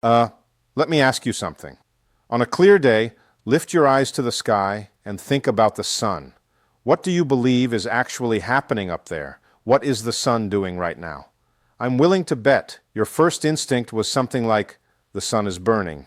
Uh, Let me ask you something. On a clear day, lift your eyes to the sky and think about the sun. What do you believe is actually happening up there? What is the sun doing right now? I'm willing to bet your first instinct was something like, the sun is burning.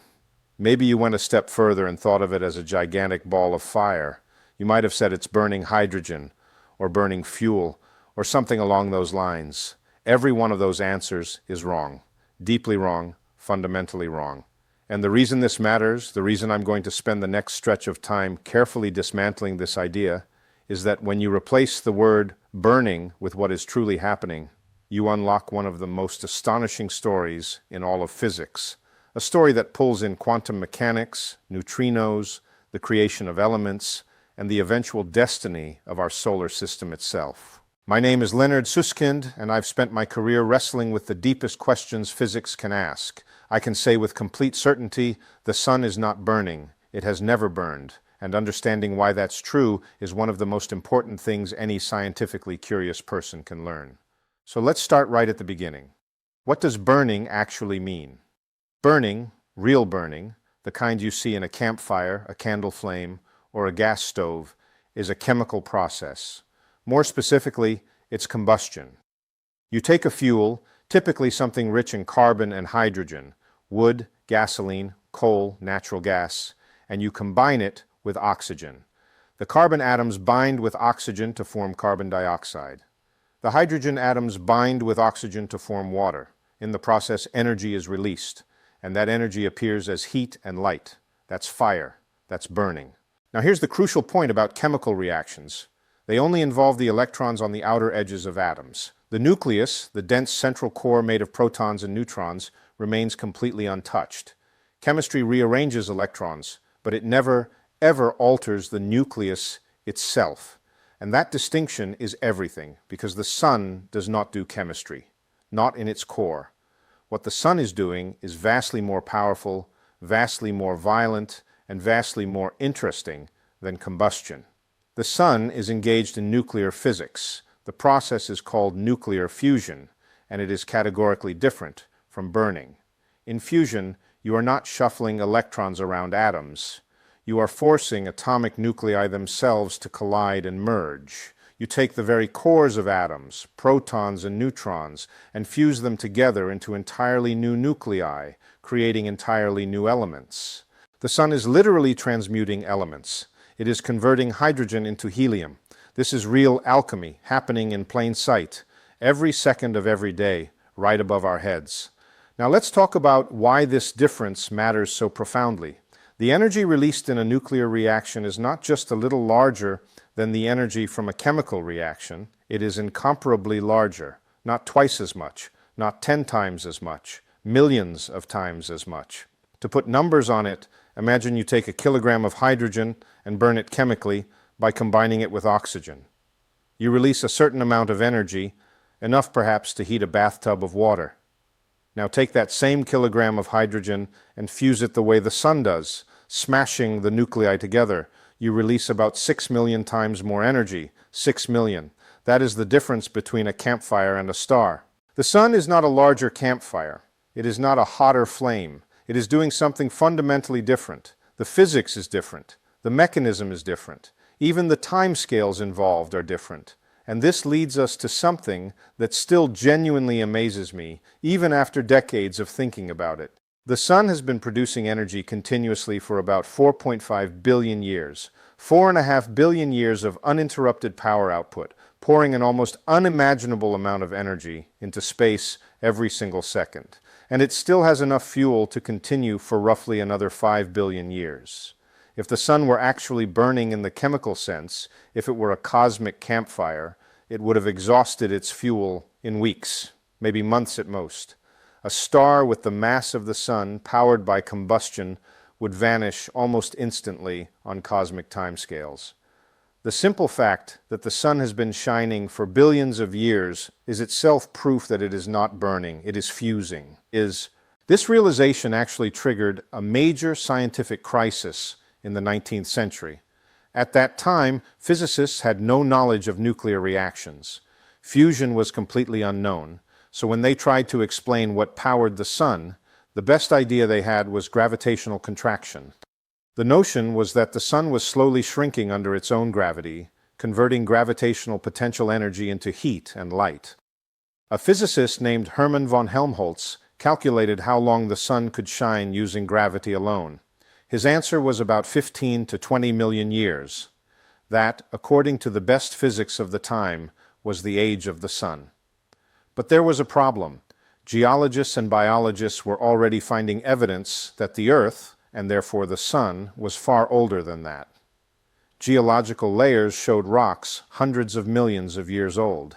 Maybe you went a step further and thought of it as a gigantic ball of fire. You might have said it's burning hydrogen, or burning fuel, or something along those lines. Every one of those answers is wrong. Deeply wrong, fundamentally wrong. And the reason this matters, the reason I'm going to spend the next stretch of time carefully dismantling this idea, is that when you replace the word burning with what is truly happening, you unlock one of the most astonishing stories in all of physics. A story that pulls in quantum mechanics, neutrinos, the creation of elements, and the eventual destiny of our solar system itself. My name is Leonard Susskind, and I've spent my career wrestling with the deepest questions physics can ask. I can say with complete certainty, the sun is not burning. It has never burned. And understanding why that's true is one of the most important things any scientifically curious person can learn. So let's start right at the beginning. What does burning actually mean? Burning, real burning, the kind you see in a campfire, a candle flame, or a gas stove, is a chemical process. More specifically, it's combustion. You take a fuel, typically something rich in carbon and hydrogen, wood, gasoline, coal, natural gas, and you combine it with oxygen. The carbon atoms bind with oxygen to form carbon dioxide. The hydrogen atoms bind with oxygen to form water. In the process, energy is released, and that energy appears as heat and light. That's fire. That's burning. Now here's the crucial point about chemical reactions. They only involve the electrons on the outer edges of atoms. The nucleus, the dense central core made of protons and neutrons, remains completely untouched. Chemistry rearranges electrons, but it never, ever alters the nucleus itself. And that distinction is everything, because the sun does not do chemistry, not in its core. What the sun is doing is vastly more powerful, vastly more violent, and vastly more interesting than combustion. The sun is engaged in nuclear physics. The process is called nuclear fusion, and it is categorically different from burning. In fusion, you are not shuffling electrons around atoms. You are forcing atomic nuclei themselves to collide and merge. You take the very cores of atoms, protons and neutrons, and fuse them together into entirely new nuclei, creating entirely new elements. The sun is literally transmuting elements. It is converting hydrogen into helium. This is real alchemy happening in plain sight, every second of every day, right above our heads. Now let's talk about why this difference matters so profoundly. The energy released in a nuclear reaction is not just a little larger than the energy from a chemical reaction. It is incomparably larger, not twice as much, not 10 times as much, millions of times as much. To put numbers on it, imagine you take a kilogram of hydrogen and burn it chemically by combining it with oxygen. You release a certain amount of energy, enough perhaps to heat a bathtub of water. Now take that same kilogram of hydrogen and fuse it the way the sun does, smashing the nuclei together. You release about 6 million times more energy. 6 million. That is the difference between a campfire and a star. The sun is not a larger campfire. It is not a hotter flame. It is doing something fundamentally different. The physics is different. The mechanism is different. Even the timescales involved are different. And this leads us to something that still genuinely amazes me, even after decades of thinking about it. The sun has been producing energy continuously for about 4.5 billion years. 4.5 billion years of uninterrupted power output, pouring an almost unimaginable amount of energy into space every single second. And it still has enough fuel to continue for roughly another 5 billion years. If the sun were actually burning in the chemical sense, if it were a cosmic campfire, it would have exhausted its fuel in weeks, maybe months at most. A star with the mass of the sun, powered by combustion, would vanish almost instantly on cosmic timescales. The simple fact that the sun has been shining for billions of years is itself proof that it is not burning, it is fusing. This realization actually triggered a major scientific crisis in the 19th century. At that time, physicists had no knowledge of nuclear reactions. Fusion was completely unknown, so when they tried to explain what powered the sun, The best idea they had was gravitational contraction. The notion was that the sun was slowly shrinking under its own gravity, converting gravitational potential energy into heat and light. A physicist named Hermann von Helmholtz calculated how long the sun could shine using gravity alone. His answer was about 15 to 20 million years. That, according to the best physics of the time, was the age of the sun. But there was a problem. Geologists and biologists were already finding evidence that the Earth, and therefore the sun, was far older than that. Geological layers showed rocks hundreds of millions of years old.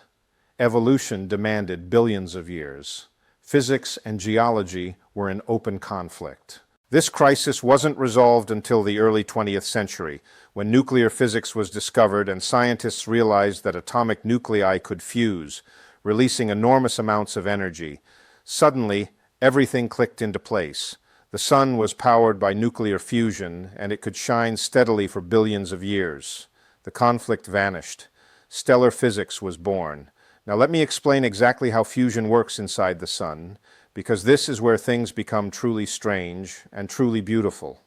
Evolution demanded billions of years. Physics and geology were in open conflict. This crisis wasn't resolved until the early 20th century, when nuclear physics was discovered and scientists realized that atomic nuclei could fuse, releasing enormous amounts of energy. Suddenly, everything clicked into place. The sun was powered by nuclear fusion, and it could shine steadily for billions of years. The conflict vanished. Stellar physics was born. Now let me explain exactly how fusion works inside the sun, because this is where things become truly strange and truly beautiful.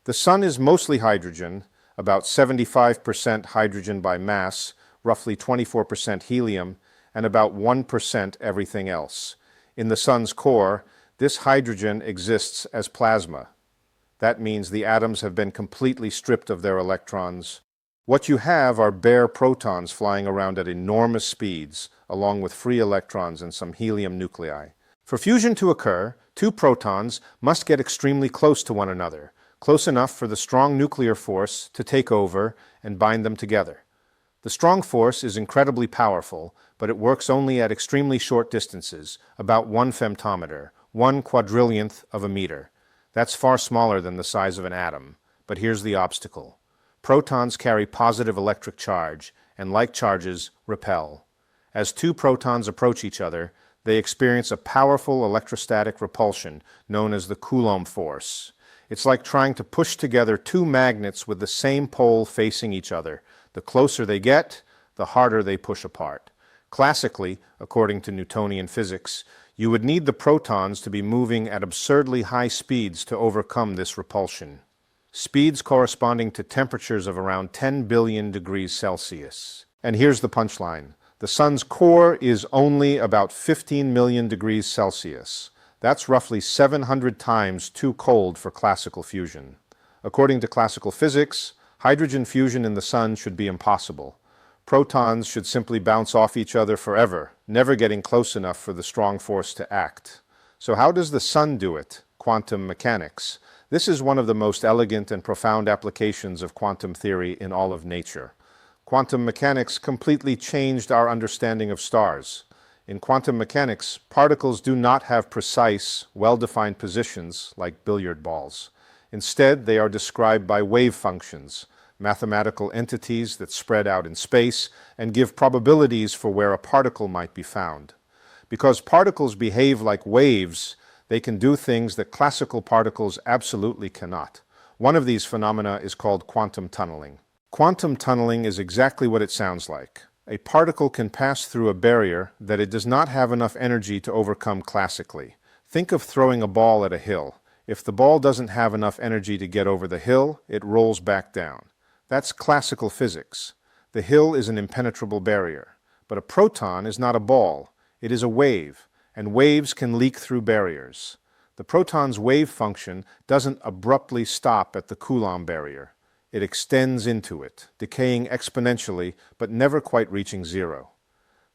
The sun is mostly hydrogen, about 75% hydrogen by mass, roughly 24% helium, and about 1% everything else. In the sun's core, this hydrogen exists as plasma. That means the atoms have been completely stripped of their electrons. What you have are bare protons flying around at enormous speeds, along with free electrons and some helium nuclei. For fusion to occur, two protons must get extremely close to one another, close enough for the strong nuclear force to take over and bind them together. The strong force is incredibly powerful, but it works only at extremely short distances, about 1 femtometer, 1/quadrillionth of a meter. That's far smaller than the size of an atom. But here's the obstacle. Protons carry positive electric charge, and like charges, repel. As two protons approach each other, they experience a powerful electrostatic repulsion known as the Coulomb force. It's like trying to push together two magnets with the same pole facing each other. The closer they get, the harder they push apart. Classically, according to Newtonian physics, you would need the protons to be moving at absurdly high speeds to overcome this repulsion. Speeds corresponding to temperatures of around 10 billion degrees Celsius. And here's the punchline. The sun's core is only about 15 million degrees Celsius. That's roughly 700 times too cold for classical fusion. According to classical physics, hydrogen fusion in the sun should be impossible. Protons should simply bounce off each other forever, never getting close enough for the strong force to act. So how does the sun do it? Quantum mechanics. This is one of the most elegant and profound applications of quantum theory in all of nature. Quantum mechanics completely changed our understanding of stars. In quantum mechanics, particles do not have precise, well-defined positions like billiard balls. Instead, they are described by wave functions, mathematical entities that spread out in space and give probabilities for where a particle might be found. Because particles behave like waves, they can do things that classical particles absolutely cannot. One of these phenomena is called quantum tunneling. Quantum tunneling is exactly what it sounds like. A particle can pass through a barrier that it does not have enough energy to overcome classically. Think of throwing a ball at a hill. If the ball doesn't have enough energy to get over the hill, it rolls back down. That's classical physics. The hill is an impenetrable barrier. But a proton is not a ball. It is a wave, and waves can leak through barriers. The proton's wave function doesn't abruptly stop at the Coulomb barrier. It extends into it, decaying exponentially, but never quite reaching zero.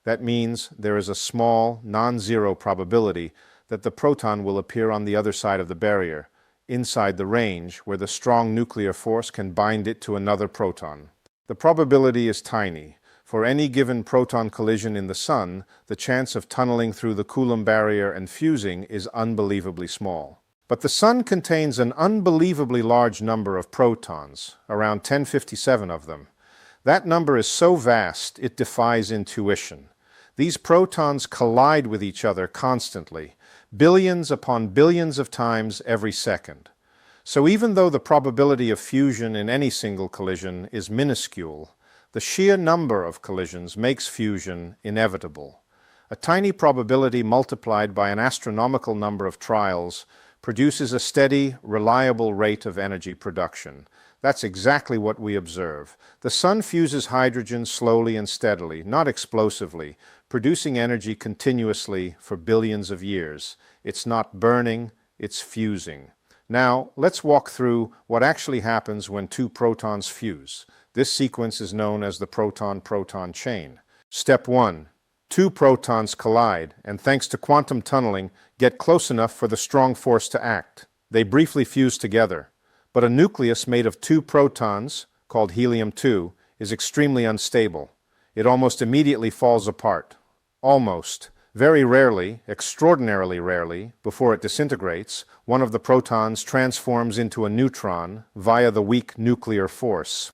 That means there is a small, non-zero probability that the proton will appear on the other side of the barrier, inside the range where the strong nuclear force can bind it to another proton. The probability is tiny. For any given proton collision in the sun, the chance of tunneling through the Coulomb barrier and fusing is unbelievably small. But the sun contains an unbelievably large number of protons, around 1057 of them. That number is so vast it defies intuition. These protons collide with each other constantly, billions upon billions of times every second. So even though the probability of fusion in any single collision is minuscule, the sheer number of collisions makes fusion inevitable. A tiny probability multiplied by an astronomical number of trials produces a steady, reliable rate of energy production. That's exactly what we observe. The sun fuses hydrogen slowly and steadily, not explosively, producing energy continuously for billions of years. It's not burning, it's fusing. Now, let's walk through what actually happens when two protons fuse. This sequence is known as the proton-proton chain. Step 1. Two protons collide, and thanks to quantum tunneling, get close enough for the strong force to act. They briefly fuse together. But a nucleus made of two protons, called helium-2, is extremely unstable. It almost immediately falls apart. Almost. Very rarely, extraordinarily rarely, before it disintegrates, one of the protons transforms into a neutron via the weak nuclear force.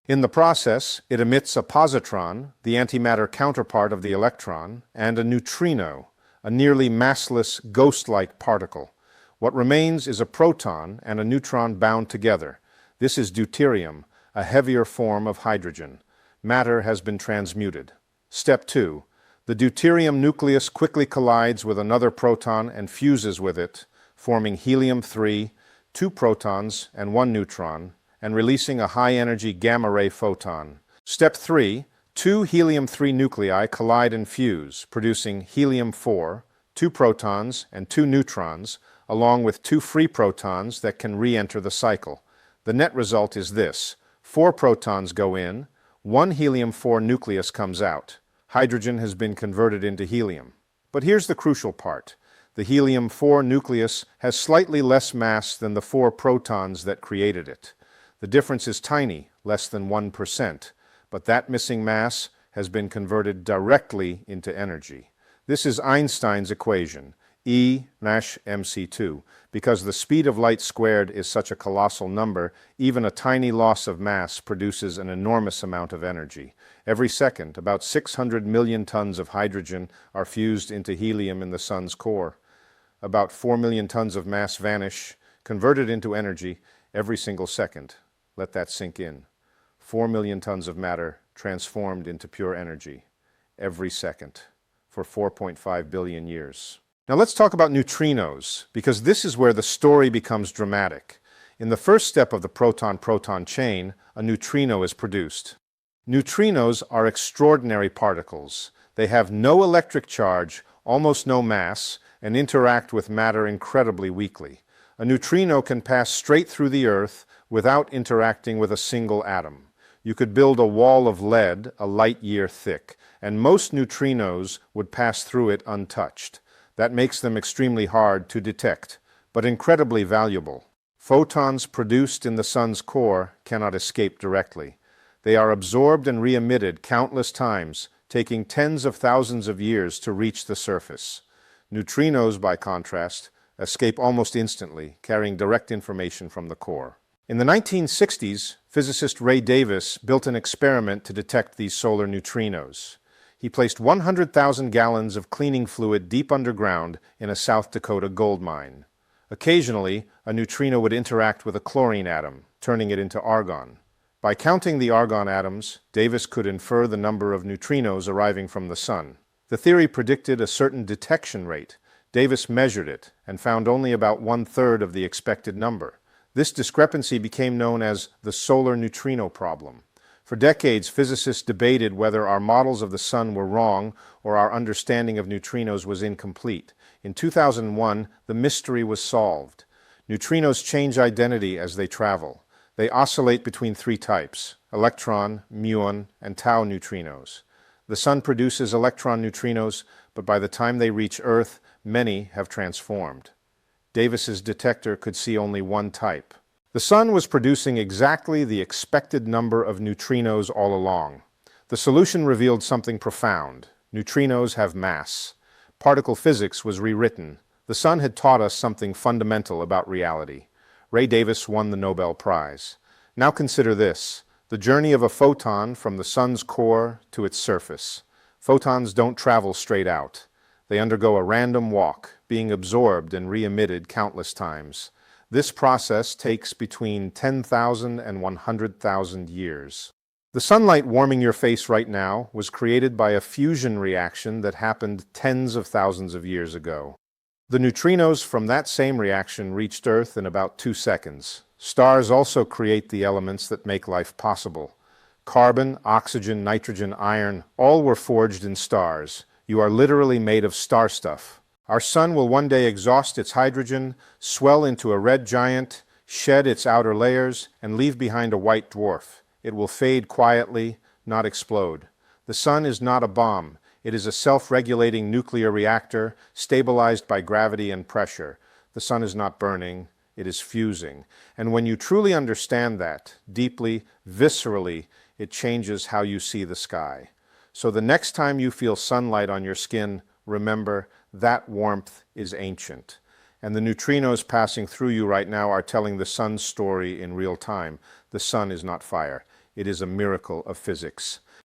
In the process, it emits a positron, the antimatter counterpart of the electron, and a neutrino, a nearly massless, ghost-like particle. What remains is a proton and a neutron bound together. This is deuterium, a heavier form of hydrogen. Matter has been transmuted. Step 2. The deuterium nucleus quickly collides with another proton and fuses with it, forming helium-3, two protons and one neutron, and releasing a high-energy gamma-ray photon. Step 3. Two helium-3 nuclei collide and fuse, producing helium-4, two protons and two neutrons, along with two free protons that can re-enter the cycle. The net result is this. 4 protons go in, one helium-4 nucleus comes out. Hydrogen has been converted into helium. But here's the crucial part. The helium-4 nucleus has slightly less mass than the 4 protons that created it. The difference is tiny, less than 1%, but that missing mass has been converted directly into energy. This is Einstein's equation, E-mc2. Because the speed of light squared is such a colossal number, even a tiny loss of mass produces an enormous amount of energy. Every second, about 600 million tons of hydrogen are fused into helium in the sun's core. About 4 million tons of mass vanish, converted into energy, every single second. Let that sink in. 4 million tons of matter transformed into pure energy, every second, for 4.5 billion years. Now let's talk about neutrinos, because this is where the story becomes dramatic. In the first step of the proton-proton chain, a neutrino is produced. Neutrinos are extraordinary particles. They have no electric charge, almost no mass, and interact with matter incredibly weakly. A neutrino can pass straight through the Earth without interacting with a single atom. You could build a wall of lead a light year thick, and most neutrinos would pass through it untouched. That makes them extremely hard to detect, but incredibly valuable. Photons produced in the sun's core cannot escape directly. They are absorbed and re-emitted countless times, taking tens of thousands of years to reach the surface. Neutrinos, by contrast, escape almost instantly, carrying direct information from the core. In the 1960s, physicist Ray Davis built an experiment to detect these solar neutrinos. He placed 100,000 gallons of cleaning fluid deep underground in a South Dakota gold mine. Occasionally, a neutrino would interact with a chlorine atom, turning it into argon. By counting the argon atoms, Davis could infer the number of neutrinos arriving from the sun. The theory predicted a certain detection rate. Davis measured it and found only about 1/3 of the expected number. This discrepancy became known as the solar neutrino problem. For decades, physicists debated whether our models of the sun were wrong or our understanding of neutrinos was incomplete. In 2001, the mystery was solved. Neutrinos change identity as they travel. They oscillate between 3 types: electron, muon, and tau neutrinos. The sun produces electron neutrinos, but by the time they reach Earth, many have transformed. Davis's detector could see only one type. The sun was producing exactly the expected number of neutrinos all along. The solution revealed something profound. Neutrinos have mass. Particle physics was rewritten. The sun had taught us something fundamental about reality. Ray Davis won the Nobel Prize. Now consider this: the journey of a photon from the sun's core to its surface. Photons don't travel straight out. They undergo a random walk, being absorbed and re-emitted countless times. This process takes between 10,000 and 100,000 years. The sunlight warming your face right now was created by a fusion reaction that happened tens of thousands of years ago. The neutrinos from that same reaction reached Earth in about 2 seconds. Stars also create the elements that make life possible. Carbon, oxygen, nitrogen, iron, all were forged in stars. You are literally made of star stuff. Our sun will one day exhaust its hydrogen, swell into a red giant, shed its outer layers, and leave behind a white dwarf. It will fade quietly, not explode. The sun is not a bomb. It is a self-regulating nuclear reactor, stabilized by gravity and pressure. The sun is not burning, it is fusing. And when you truly understand that, deeply, viscerally, it changes how you see the sky. So the next time you feel sunlight on your skin, remember that warmth is ancient. And the neutrinos passing through you right now are telling the sun's story in real time. The sun is not fire. It is a miracle of physics.